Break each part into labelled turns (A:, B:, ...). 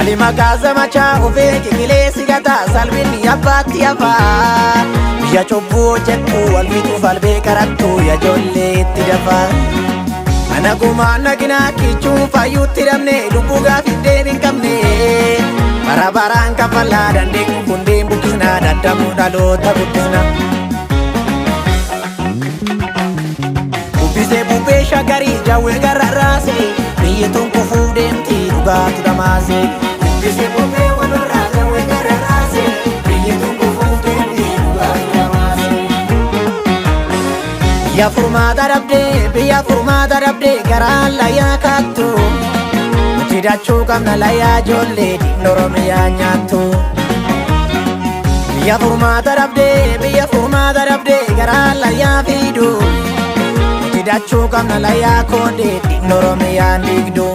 A: Ali magaza macha ufeki kile sigata salvini abati afa ya chobu jettu albitu falbe karattu ya jolle tidafa ana kuma nagina kichu fayu tiramne dubuga fide binkamne barabaran kafala dande kunde bukina dadamu dalo tabukina ubise bube shagari jawe gararase biyetun kufu denti duga tudamase ubise bube wadora jawe gararase biyetun kufu denti duga tudamase ya furma darabde garala ya kattu Tidachu kamna laya jolle dinoromi ya nyatu biya furma darabde garala ya fidu Tidachu kamna laya konde dinoromi ya ndigdu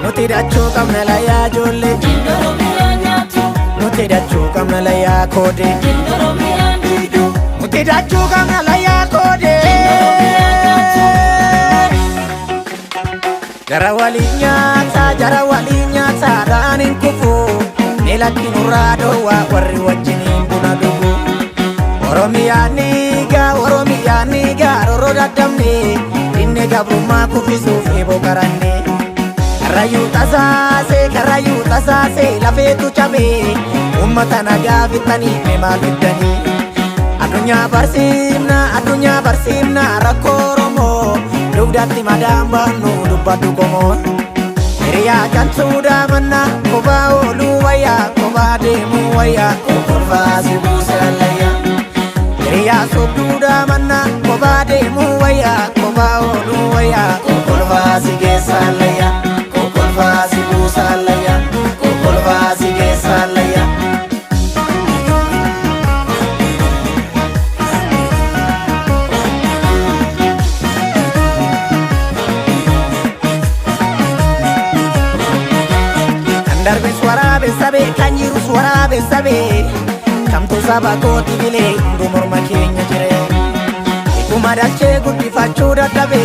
A: no tidachu kamna laya jolle dinoromi ya nyatu no tidachu kamna laya konde dinoromi ya ndigdu no tidachu kamna laya konde Jara walinya danin kufu Nilaki nurado wa warri wajini buna dugu Oromia niga roro dadamne Inne gabruma kufisu febo karane Karayu tasase lafetu chabe Ummata naga fitani memal fitani Adunya barsimna rakoromo Dugdati madamba nu dubadu komo Riya kan sudah mana koba olu waya koba demu waya koba sibu salaya Riya sudah mana koba demu waya koba olu waya koba sige salaya koba sibu salaya koba sige salaya Darbe suara besabe kanyiru suara besabe kamtu sabako tibile ngumur makenya jire ikuma dache gudi fachuda tabe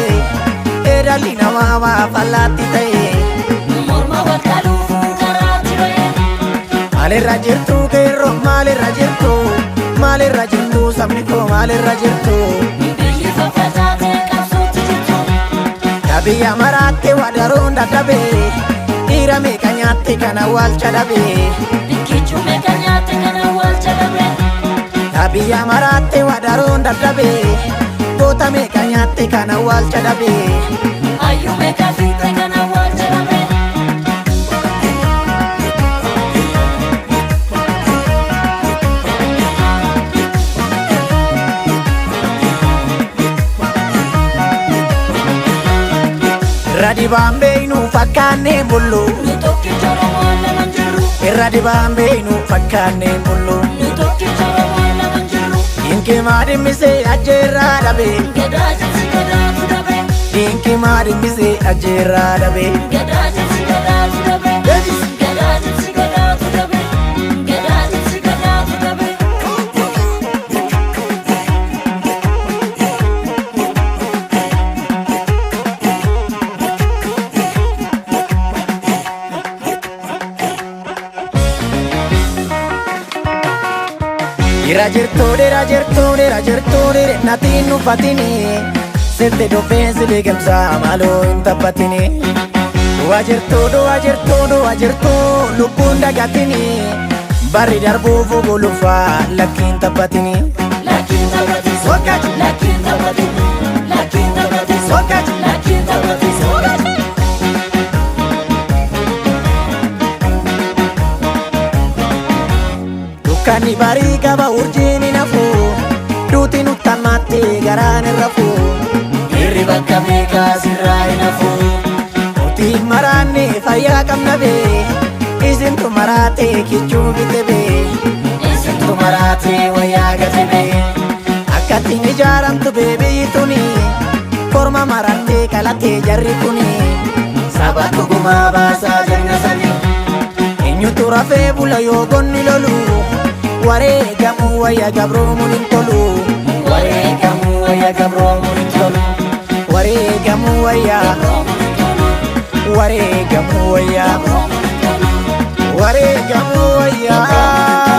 A: edalina mama falati tae morma wakalu karati bae male rajirtu kero male rajirtu samniko male rajirtu bihi fafatate kapsuti jitu tabe amarate wadaronda tabe Ira me kanyate kana wal chadabe Dikichu me kanyate kana wal chadabe Tabi amarate wadaronda dabe Bota me kanyate kana wal chadabe Ayu me kafite kana wal chadabe Radi bambe inu fakane bulu Nutoki choro wala manjuru Radi bambe inu fakane bulu Nutoki choro wala manjuru Inke mari mise ajera dabe Gedaji sigada dabe Inke mari mise ajera dabe Gedaji sigada dabe Gedaji sigada dabe Gedaji sigada dabe Rajertore natinu fatini Sette dofensi le gamsa malo intapatini Wajerto lupunda gatini Barri darbu fugu lufa lakin tapatini Lakin tapatini Sokat Lakin tapatini Lakin tapatini Sokat Lakin tapatini Sokat Dukani bari kaba urjini nafu Duti nutan mati garane rafu Iri bakka meka sirai nafu Uti marane faya kam nabe Isin tu marate kichu bitebe Isin tu marate waya gatebe Akati nijaram tu bebe ituni Forma marate kalate jarri kuni Sabatu guma basa janga sani Inyu tu rafe bula yogonni lolu Waregamu waya gabro munin tolu Waregamu waya gabro munin tolu Waregamu waya Waregamu waya wareegamuu wayyaa